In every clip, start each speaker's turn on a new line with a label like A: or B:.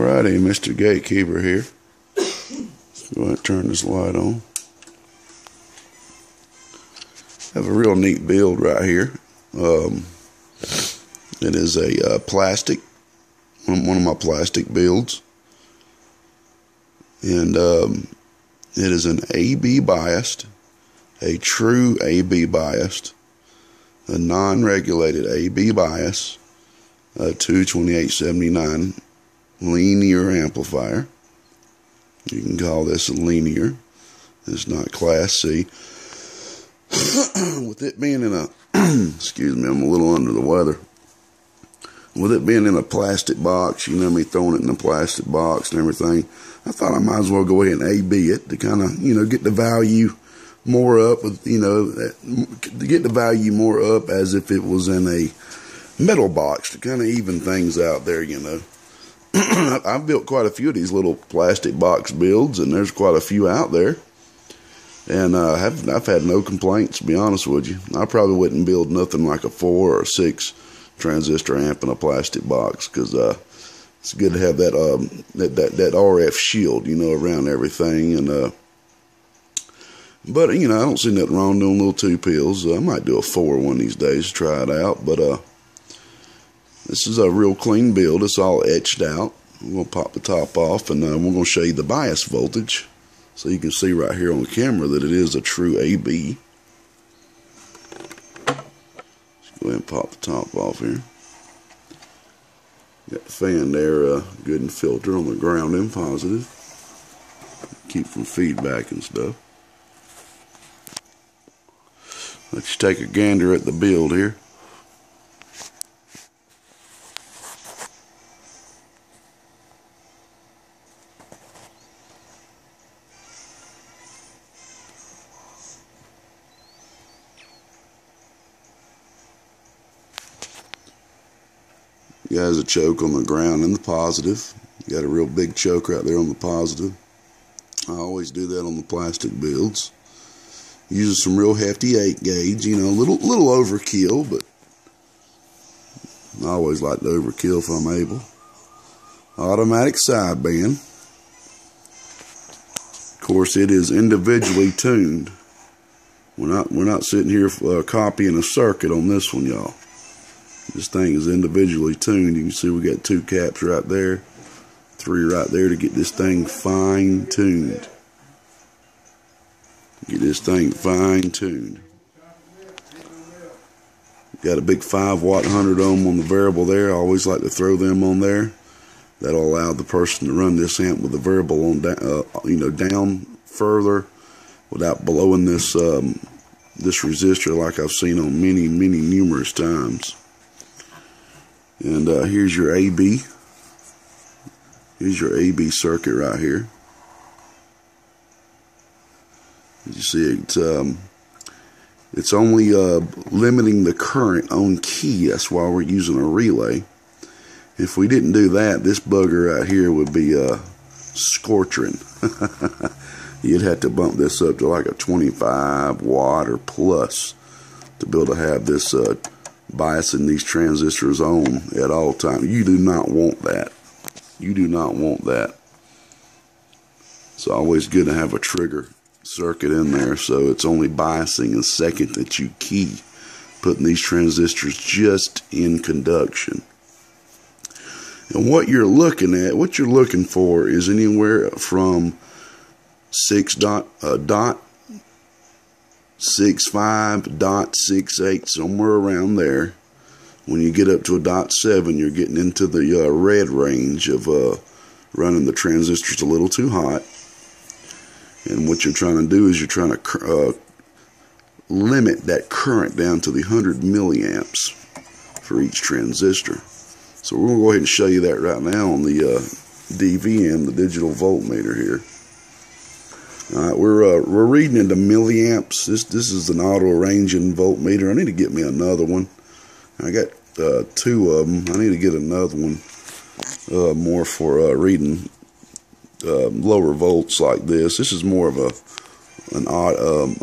A: Alrighty, Mr. Gatekeeper here. Let's go ahead and turn this light on. Have a real neat build right here. It is a plastic, one of my plastic builds, and it is an AB biased, a true AB biased, a non-regulated AB bias, a 2x2SC2879 linear amplifier. You can call this a linear. It's not Class C. With it being in a excuse me, I'm a little under the weather. With it being in a plastic box, you know me throwing it in a plastic box and everything, I thought I might as well go ahead and AB it to kind of, get the value more up, with, to get the value more up as if it was in a metal box to kind of even things out there, I've built quite a few of these little plastic box builds, and there's quite a few out there. And I've had no complaints, to be honest with you. I probably wouldn't build nothing like a 4 or 6 transistor amp in a plastic box, because it's good to have that that RF shield, around everything. And but I don't see nothing wrong doing little 2 pills. I might do a 4 one of these days to try it out. But this is a real clean build. It's all etched out. We'll pop the top off, and we're going to show you the bias voltage, so you can see right here on the camera that it is a true AB. Let's go ahead and pop the top off here. Got the fan there, good and filtered on the ground and positive. Keep from feedback and stuff. Let's take a gander at the build here. You got a choke on the ground and the positive. You got a real big choke right there on the positive. I always do that on the plastic builds. Using some real hefty 8 gauge, little overkill, but I always like to overkill if I'm able. Automatic sideband. Of course, it is individually tuned. We're not sitting here copying a circuit on this one, y'all. This thing is individually tuned. You can see we got 2 caps right there, 3 right there to get this thing fine-tuned. Get this thing fine-tuned. Got a big 5-watt 100 ohm on the variable there. I always like to throw them on there. That'll allow the person to run this amp with the variable on down further without blowing this this resistor like I've seen on many numerous times. And here's your AB. Here's your AB circuit right here. You see, it's only limiting the current on key. That's why we're using a relay. If we didn't do that, this bugger right here would be scorching. You'd have to bump this up to like a 25 watt or plus to be able to have this biasing these transistors on at all times. You do not want that. You do not want that. It's always good to have a trigger circuit in there, so it's only biasing the second that you key, putting these transistors just in conduction. And what you're looking for is anywhere from 6.65.68, somewhere around there. When you get up to a .7, you're getting into the red range of running the transistors a little too hot. And what you're trying to do is you're trying to limit that current down to the 100 milliamps for each transistor. So we're going to go ahead and show you that right now on the DVM, the digital voltmeter here. All right, we're reading into milliamps. This is an auto arranging voltmeter. I need to get me another one. I got 2 of them. I need to get another one more for reading lower volts like this. This is more of a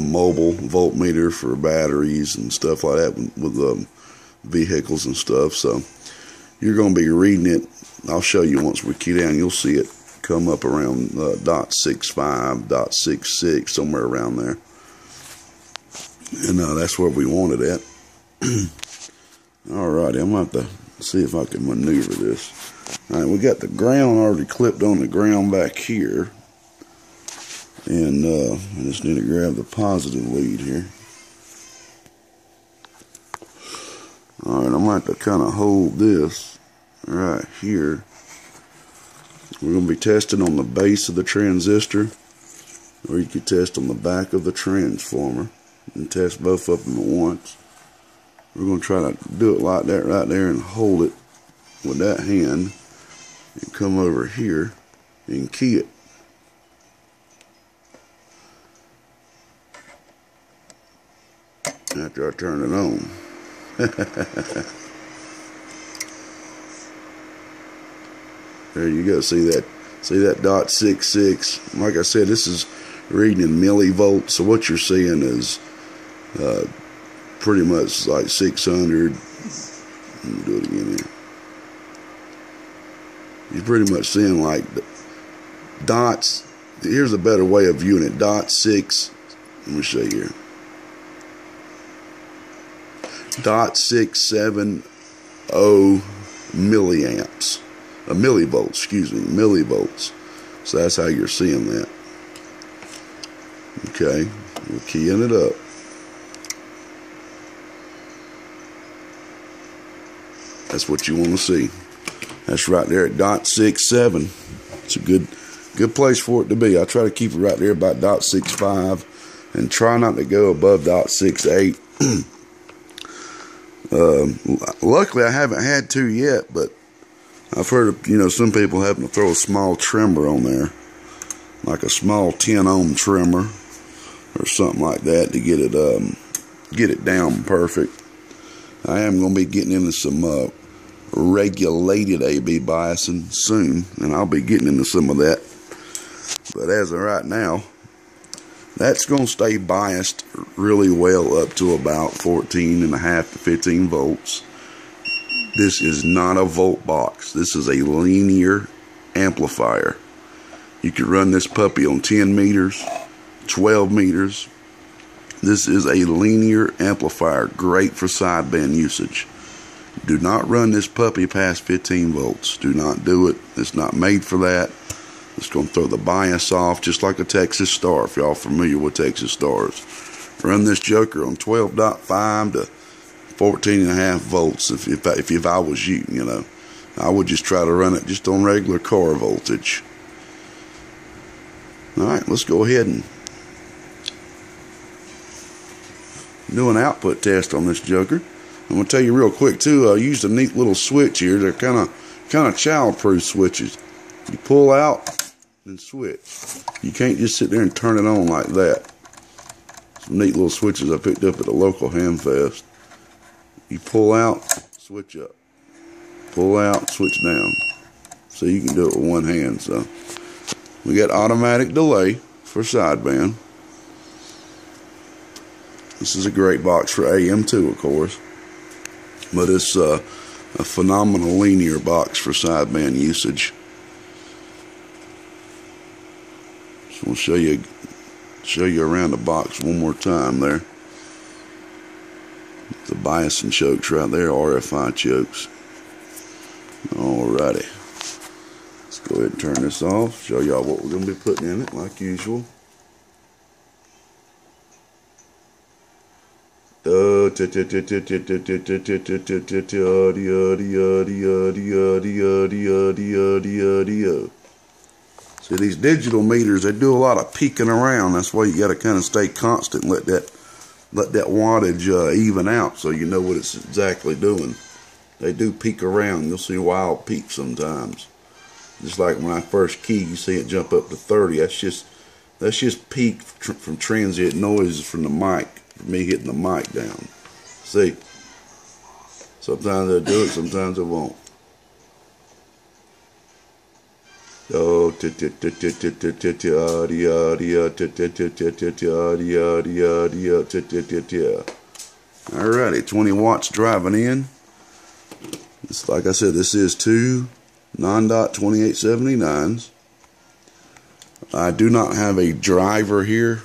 A: mobile voltmeter for batteries and stuff like that with vehicles and stuff. So you're going to be reading it. I'll show you once we key down. You'll see it come up around .65, .66, somewhere around there. And that's where we want it at. Alrighty, I'm going to have to see if I can maneuver this. Alright, we got the ground already clipped on the ground back here. And I just need to grab the positive lead here. Alright, I'm going to have to kind of hold this right here. We're going to be testing on the base of the transistor, or you could test on the back of the transformer and test both of them at once. We're going to try to do it like that right there and hold it with that hand and come over here and key it. After I turn it on. There you go. See that .66. Like I said, this is reading in millivolts. So what you're seeing is pretty much like 600. Let me do it again here. You're pretty much seeing like the dots. Here's a better way of viewing it. .6. Let me show you here. .670 milliamps. Millivolts, excuse me, millivolts. So that's how you're seeing that. Okay, we're keying it up. That's what you want to see. That's right there at .67. It's a good place for it to be. I try to keep it right there about .65 and try not to go above .68. Luckily I haven't had to yet, but I've heard of, some people having to throw a small trimmer on there, like a small 10 ohm trimmer or something like that to get it down perfect. I am going to be getting into some regulated AB biasing soon, and I'll be getting into some of that. But as of right now, that's going to stay biased really well up to about 14.5 to 15 volts. This is not a volt box. This is a linear amplifier. You can run this puppy on 10 meters, 12 meters. This is a linear amplifier, great for sideband usage. Do not run this puppy past 15 volts. Do not do it. It's not made for that. It's going to throw the bias off, just like a Texas Star, if y'all familiar with Texas Stars. Run this joker on 12.5 to 14.5 volts. If I was you, I would just try to run it just on regular car voltage. All right, let's go ahead and do an output test on this joker. I'm going to tell you real quick too. I used a neat little switch here. They're kind of child-proof switches. You pull out and switch. You can't just sit there and turn it on like that. Some neat little switches I picked up at the local Hamfest. You pull out, switch up. Pull out, switch down. So you can do it with one hand. So we got automatic delay for sideband. This is a great box for AM too, of course. But it's a phenomenal linear box for sideband usage. So we'll show you around the box one more time there. The biasing chokes right there, RFI chokes. Alrighty. Let's go ahead and turn this off. Show y'all what we're going to be putting in it, like usual. See, these digital meters, they do a lot of peeking around. That's why you got to kind of stay constant and let that wattage even out so you know what it's exactly doing. They do peek around. You'll see wild peaks sometimes. Just like when I first key, you see it jump up to 30. That's just peak from transient noises from the mic, from me hitting the mic down. See? Sometimes they'll do it, sometimes they won't. Oh, alrighty, 20 watts driving in. It's like I said, this is two non-dot 2879s. I do not have a driver here.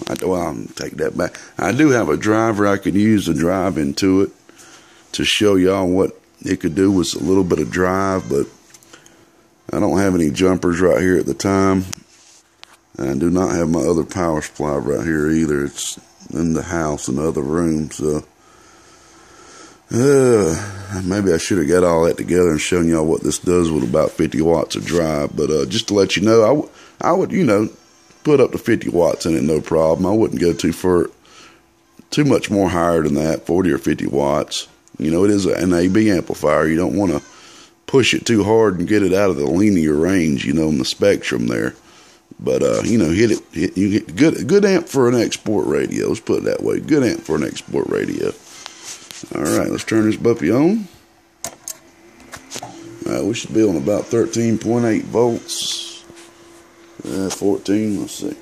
A: I'll take that back. I do have a driver I could use to drive into it to show y'all what it could do with a little bit of drive, but I don't have any jumpers right here at the time. And I do not have my other power supply right here either. It's in the house in the other room, so maybe I should have got all that together and shown y'all what this does with about 50 watts of drive. But just to let you know, I would, you know, put up to 50 watts in it, no problem. I wouldn't go too much more higher than that, 40 or 50 watts. You know, it is an AB amplifier. You don't want to push it too hard and get it out of the linear range, you know, in the spectrum there. But, you know, you get good amp for an export radio. Let's put it that way. Good amp for an export radio. All right, let's turn this puppy on. All right, we should be on about 13.8 volts. 14, let's see.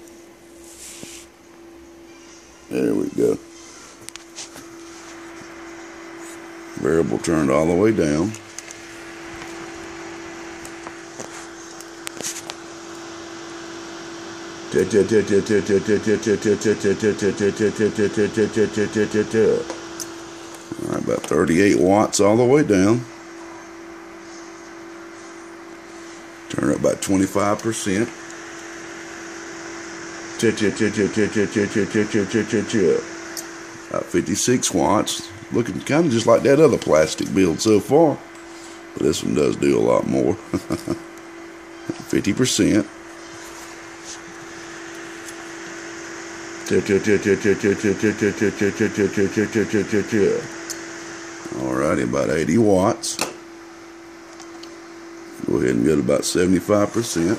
A: There we go. Variable turned all the way down. All right, about 38 watts all the way down. Turn it about 25%. About 56 watts. Looking kind of just like that other plastic build so far. But this one does do a lot more. 50%. Alrighty, about 80 watts. Go ahead and get about 75%.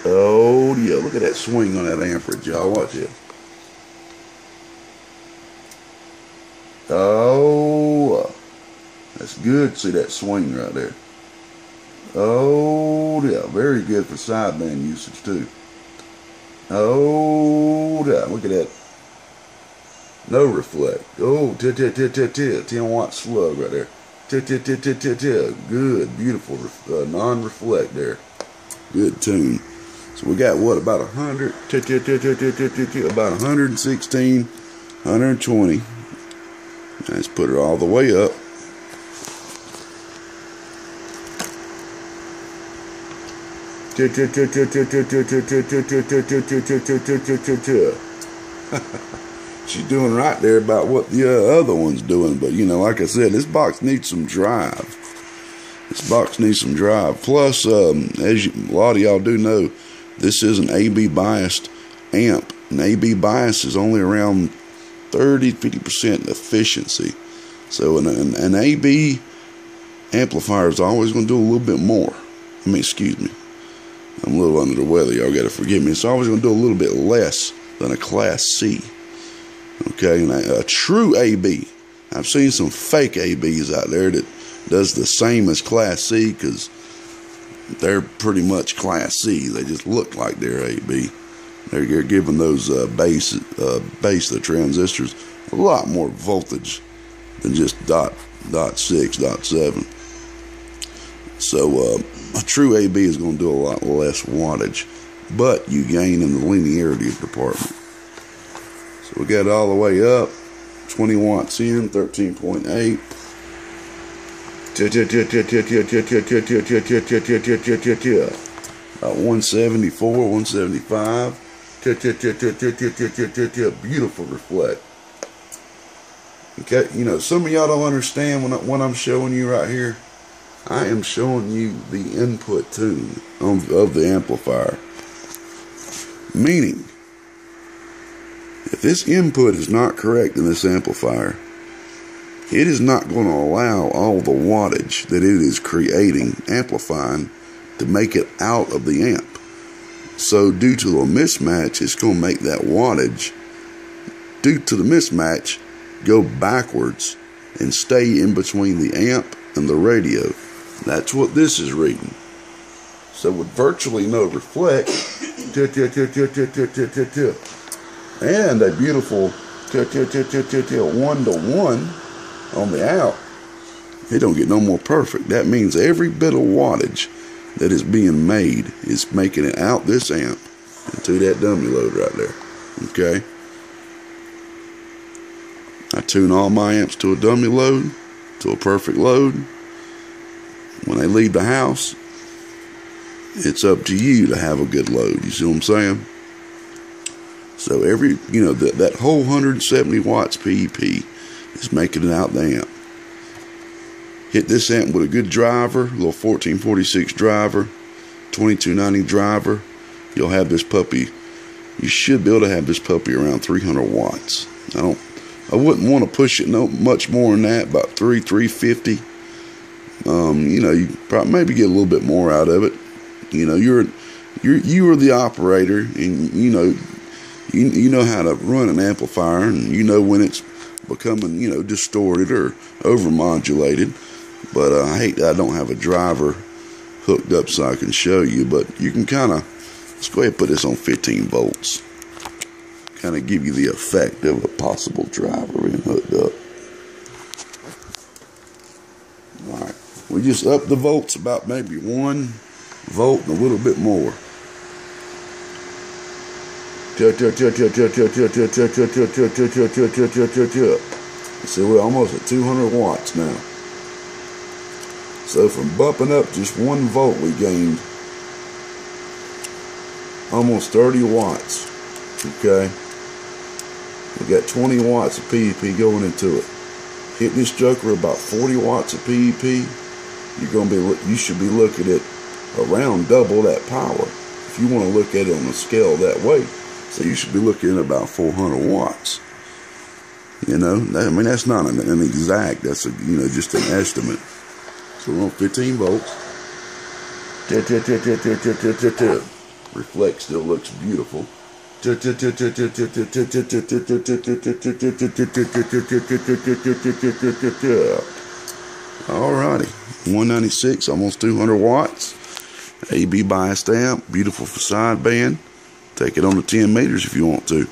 A: Oh yeah, look at that swing on that amperage, y'all. Watch it. Oh, that's good. See that swing right there. Oh yeah, very good for sideband usage too. Oh yeah, look at that. No reflect. Oh, 10 watt slug right there. Good, beautiful, non-reflect there. Good tune. So we got what, about 100, about 116, 120. Let's put her all the way up. She's doing right there about what the other one's doing, but you know, like I said, this box needs some drive. This box needs some drive. Plus, as a lot of y'all do know, this is an AB biased amp. An AB bias is only around 30-50% efficiency. So an AB amplifier is always going to do a little bit more. I mean, excuse me. I'm a little under the weather. Y'all got to forgive me. It's always going to do a little bit less than a Class C. Okay, and a true AB. I've seen some fake ABs out there that does the same as Class C because they're pretty much Class C. They just look like they're AB. They're giving those base the transistors a lot more voltage than just dot 6, dot 7. So a true AB is going to do a lot less wattage, but you gain in the linearity department. So we got it all the way up, 20 watts in, 13.8. About 174, 175. Beautiful reflect. Okay, you know, some of y'all don't understand what I'm showing you right here. I am showing you the input tune of the amplifier. Meaning, if this input is not correct in this amplifier, it is not going to allow all the wattage that it is creating, amplifying, to make it out of the amp. So due to the mismatch, it's going to make that wattage, due to the mismatch, go backwards and stay in between the amp and the radio. That's what this is reading. So with virtually no reflect, and a beautiful 1-to-1 on the out. It don't get no more perfect. That means every bit of wattage that is being made is making it out this amp into that dummy load right there. Okay. I tune all my amps to a dummy load, to a perfect load. When they leave the house, it's up to you to have a good load. You see what I'm saying? So every, that whole 170 watts PEP is making it out the amp. Hit this amp with a good driver, a little 1446 driver, 2290 driver. You'll have this puppy. You should be able to have this puppy around 300 watts. I wouldn't want to push it much more than that, about 350. You probably maybe get a little bit more out of it. You are the operator, and you know how to run an amplifier, and you know when it's becoming distorted or overmodulated. But I hate that I don't have a driver hooked up so I can show you. But you can let's go ahead and put this on 15 volts. Kind of give you the effect of a possible driver being hooked up. Alright, we just up the volts about maybe 1 volt and a little bit more. See, we're almost at 200 watts now. So from bumping up just 1 volt, we gained almost 30 watts. Okay, we got 20 watts of PEP going into it. Hit this joker about 40 watts of PEP. You should be looking at around double that power if you want to look at it on a scale that way. So you should be looking at about 400 watts. That's not an exact. That's just an estimate. So we're on 15 volts. Reflect still looks beautiful. Alrighty, 196, almost 200 watts. AB biased amp, beautiful facade band. Take it on to 10 meters if you want to.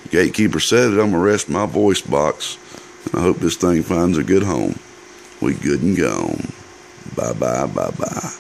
A: Gatekeeper said it. I'm going to rest my voice box. And I hope this thing finds a good home. We good and gone. Bye-bye, bye-bye.